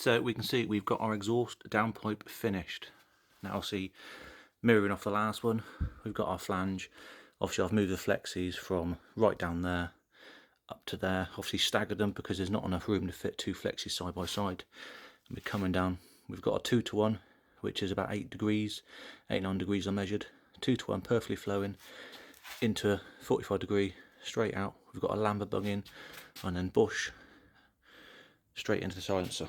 So we can see we've got our exhaust downpipe finished. Now see, mirroring off the last one, we've got our flange. Obviously I've moved the flexis from right down there up to there. Obviously staggered them because there's not enough room to fit two flexis side by side. And we're coming down, we've got a 2-to-1, which is about 8 degrees, 8-9 degrees I measured. 2-to-1 perfectly flowing into a 45 degree straight out. We've got a lamber bung in and then bush straight into the silencer.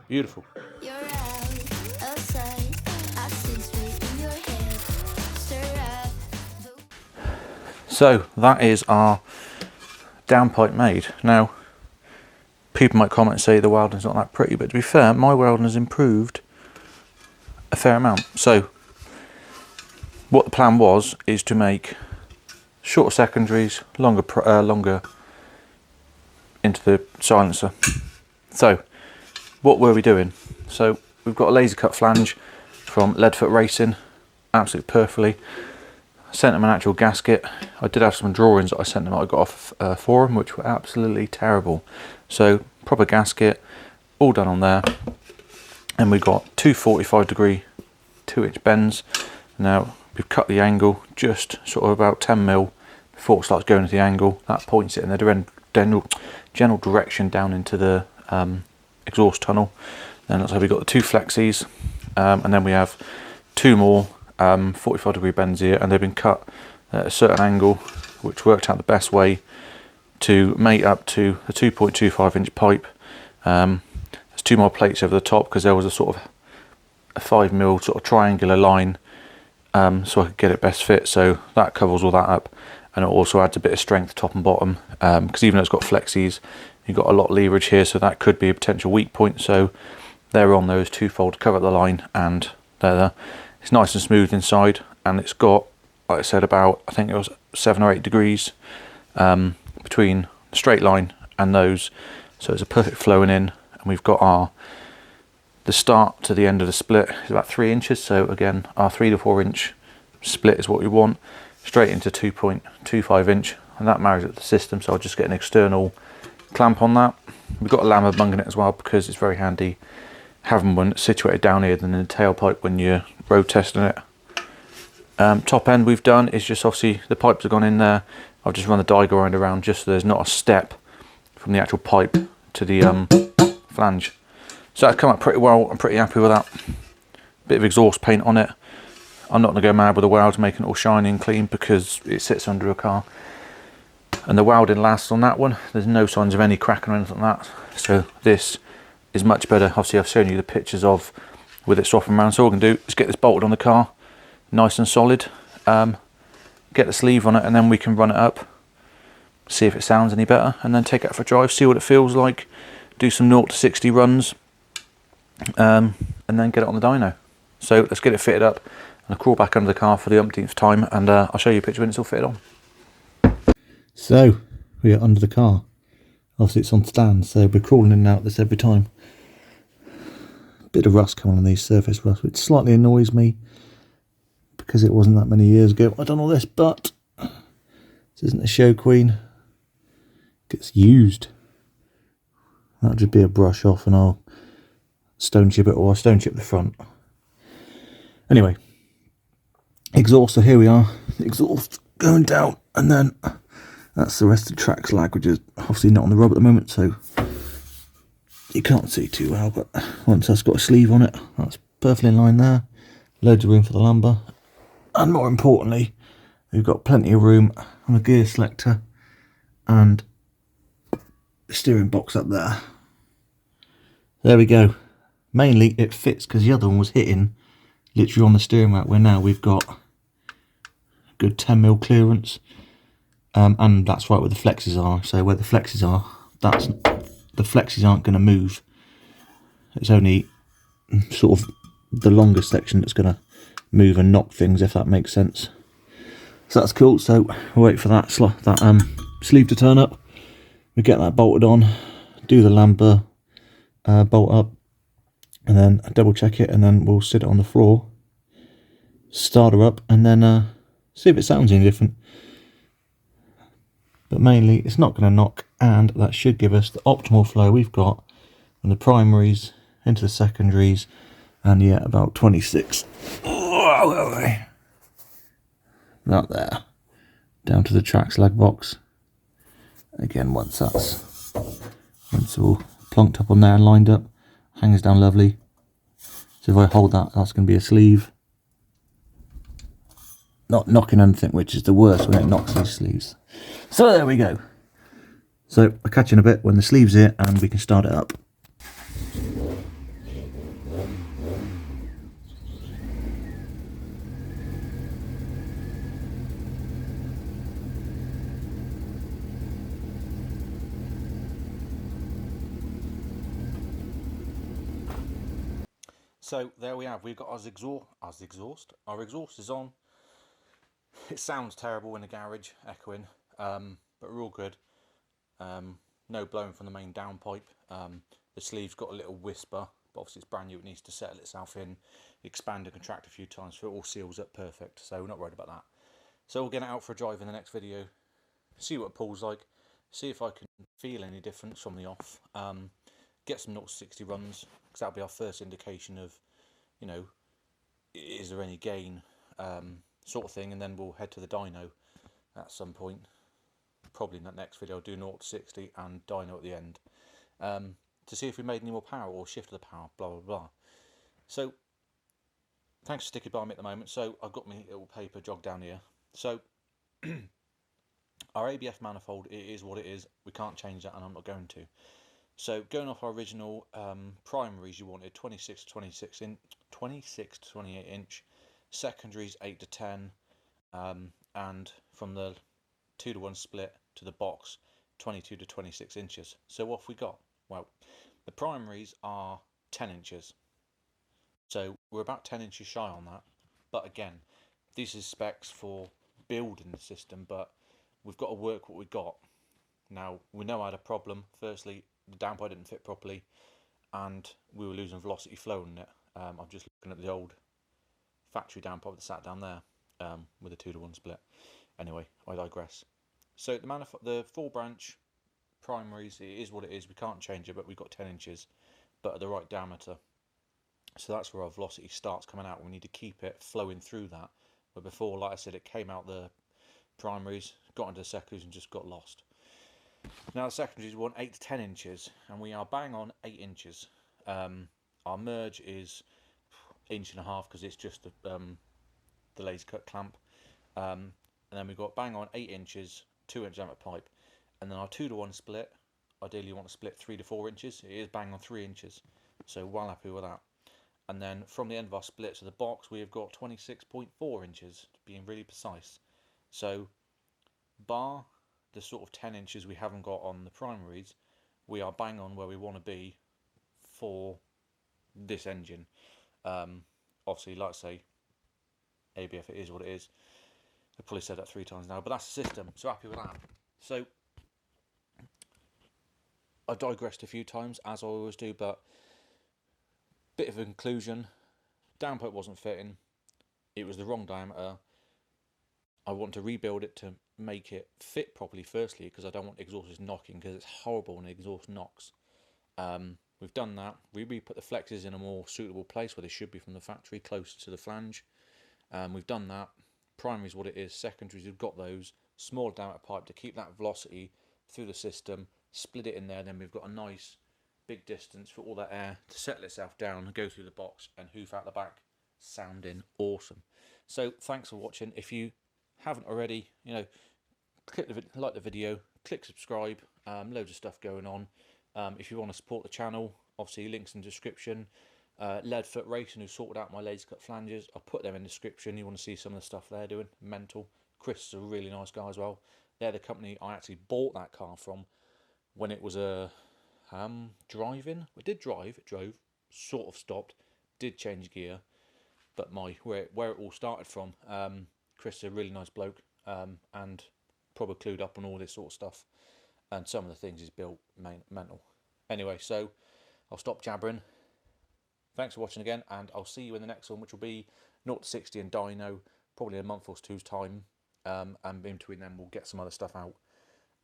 Beautiful. You're out, outside, I see straight in your head. Stir up. So that is our downpipe made. Now people might comment and say the welding's not that pretty, but to be fair, my welding has improved a fair amount. So what the plan was is to make shorter secondaries, longer into the silencer. So what were we doing? So we've got a laser cut flange from Leadfoot Racing, absolutely perfectly. I sent them an actual gasket. I did have some drawings that I sent them I got off forum, which were absolutely terrible. So proper gasket, all done on there. And we've got two 45 degree 2-inch bends. Now we've cut the angle just sort of about 10 mil before it starts going to the angle. That points it in the general direction down into the exhaust tunnel. Then that's how we've got the two flexis, and then we have two more 45 degree bends here, and they've been cut at a certain angle which worked out the best way to mate up to a 2.25 inch pipe. There's two more plates over the top because there was a sort of a 5 mil sort of triangular line, so I could get it best fit. So that covers all that up, and it also adds a bit of strength top and bottom, because even though it's got flexis, you've got a lot of leverage here, so that could be a potential weak point. So they're on those twofold to cover the line, and they're there. It's nice and smooth inside, and it's got, like I said, about, I think it was 7 or 8 degrees between the straight line and those, so it's a perfect flowing in. And we've got the start to the end of the split is about 3 inches, so again our 3 to 4 inch split is what we want, straight into 2.25 inch, and that marries up the system. So I'll just get an external clamp on that. We've got a lamber bung in it as well because it's very handy having one situated down here than in the tailpipe when you're road testing it. Top end we've done is just, obviously the pipes have gone in there. I've just run the die grind around just so there's not a step from the actual pipe to the flange. So that's come up pretty well. I'm pretty happy with that. Bit of exhaust paint on it. I'm not going to go mad with the weld making it all shiny and clean because it sits under a car. And the welding lasts on that one. There's no signs of any cracking or anything like that. So this is much better. Obviously I've shown you the pictures of with it softened around. So all we can do is get this bolted on the car, nice and solid. Get the sleeve on it, and then we can run it up, see if it sounds any better, and then take it for a drive, see what it feels like, do some 0 to 60 runs, and then get it on the dyno. So let's get it fitted up, and I'll crawl back under the car for the umpteenth time, and I'll show you a picture when it's all fitted on. So we are under the car. Obviously it's on stand, so we're crawling in and out of this every time. Bit of rust coming on these, surface rust, which slightly annoys me because it wasn't that many years ago I done all this, but this isn't a show queen. It gets used. That'll just be a brush off, and I'll stone chip it, or I'll stone chip the front. Anyway, exhaust, so here we are, the exhaust going down, and then that's the rest of the track slag, which is obviously not on the rub at the moment, so you can't see too well, but once that's got a sleeve on it, that's perfectly in line there. Loads of room for the lumber, and more importantly, we've got plenty of room on the gear selector and the steering box up there. There we go. Mainly it fits because the other one was hitting literally on the steering rack, where now we've got a good 10 mil clearance, and that's right where the flexes are. So where the flexes are, that's the flexes aren't going to move. It's only sort of the longer section that's going to move and knock things, if that makes sense. So that's cool. So we'll wait for that sleeve to turn up. We get that bolted on, do the lamber bolt up, and then double check it, and then we'll sit it on the floor, start her up, and then see if it sounds any different. But mainly it's not going to knock, and that should give us the optimal flow we've got from the primaries into the secondaries, and yeah, about 26. About there. Down to the track slag box. Again, once it's all plonked up on there and lined up, hangs down lovely. So if I hold that, that's going to be a sleeve. Not knocking anything, which is the worst when it knocks these sleeves. So there we go. So I'll catch you in a bit when the sleeve's here and we can start it up. So there we have, we've got our exhaust. Our exhaust is on. It sounds terrible in the garage, echoing, but we're all good. No blowing from the main downpipe. The sleeve's got a little whisper, but obviously it's brand new, it needs to settle itself in, expand and contract a few times so it all seals up perfect, so we're not worried about that. So we'll get it out for a drive in the next video, see what it pulls like, see if I can feel any difference from the off, get some 0-60 runs, because that'll be our first indication of, you know, is there any gain, sort of thing, and then we'll head to the dyno at some point. Probably in that next video I'll do 0-60 and dyno at the end, to see if we made any more power or shifted the power, blah blah blah. So thanks for sticking by me at the moment. So I've got my little paper jog down here. So our ABF manifold, it is what it is, we can't change that and I'm not going to. So going off our original primaries, you wanted 26 to 28 inch, secondaries 8 to 10, and from the 2-to-1 split to the box 22 to 26 inches. So what have we got? Well, the primaries are 10 inches. So we're about 10 inches shy on that. But again, this is specs for building the system, but we've got to work what we've got. Now, we know I had a problem. Firstly, the downpipe didn't fit properly, and we were losing velocity flow in it. I'm just looking at the old factory downpipe that sat down there with a 2-to-1 split. Anyway, I digress. So the 4-branch primaries, it is what it is. We can't change it, but we've got 10 inches, but at the right diameter. So that's where our velocity starts coming out. We need to keep it flowing through that. But before, like I said, it came out the primaries, got into the secondaries and just got lost. Now the secondaries want 8 to 10 inches, and we are bang on 8 inches. Our merge is 1.5 inches because it's just the laser cut clamp. And then we've got bang on 8 inches, 2-inch diameter pipe, and then our 2-to-1 split, ideally you want to split 3 to 4 inches, it is bang on 3 inches, so well happy with that. And then from the end of our split to the box, we have got 26.4 inches, being really precise. So bar the sort of 10 inches we haven't got on the primaries, we are bang on where we want to be for this engine. Obviously, like I say, ABF, it is what it is. I've probably said that 3 times now, but that's the system, so happy with that. So I digressed a few times, as I always do, but bit of a conclusion. Downpipe wasn't fitting, it was the wrong diameter. I want to rebuild it to make it fit properly, firstly, because I don't want exhausts knocking, because it's horrible when the exhaust knocks. We've done that. We re-put the flexes in a more suitable place where they should be from the factory, closer to the flange. We've done that. Primary is what it is, secondaries, we've got those. Small diameter pipe to keep that velocity through the system, split it in there, then we've got a nice big distance for all that air to settle itself down and go through the box and hoof out the back, sounding awesome. So thanks for watching. If you haven't already, you know, like the video, click subscribe, loads of stuff going on. If you want to support the channel, obviously links in the description. Leadfoot Racing, who sorted out my laser cut flanges, I'll put them in the description. You want to see some of the stuff they're doing, mental. Chris is a really nice guy as well. They're the company I actually bought that car from when it was a driving. I did drive, it drove, sort of stopped, did change gear, but where it all started from. Chris is a really nice bloke, and probably clued up on all this sort of stuff, and some of the things he's built, mental. Anyway, so I'll stop jabbering. Thanks for watching again, and I'll see you in the next one, which will be 0-60 and dyno, probably in a month or two's time, and in between them we'll get some other stuff out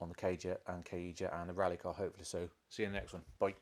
on the k-jet and k-jet and the rally car, hopefully. So see you in the next one. Bye.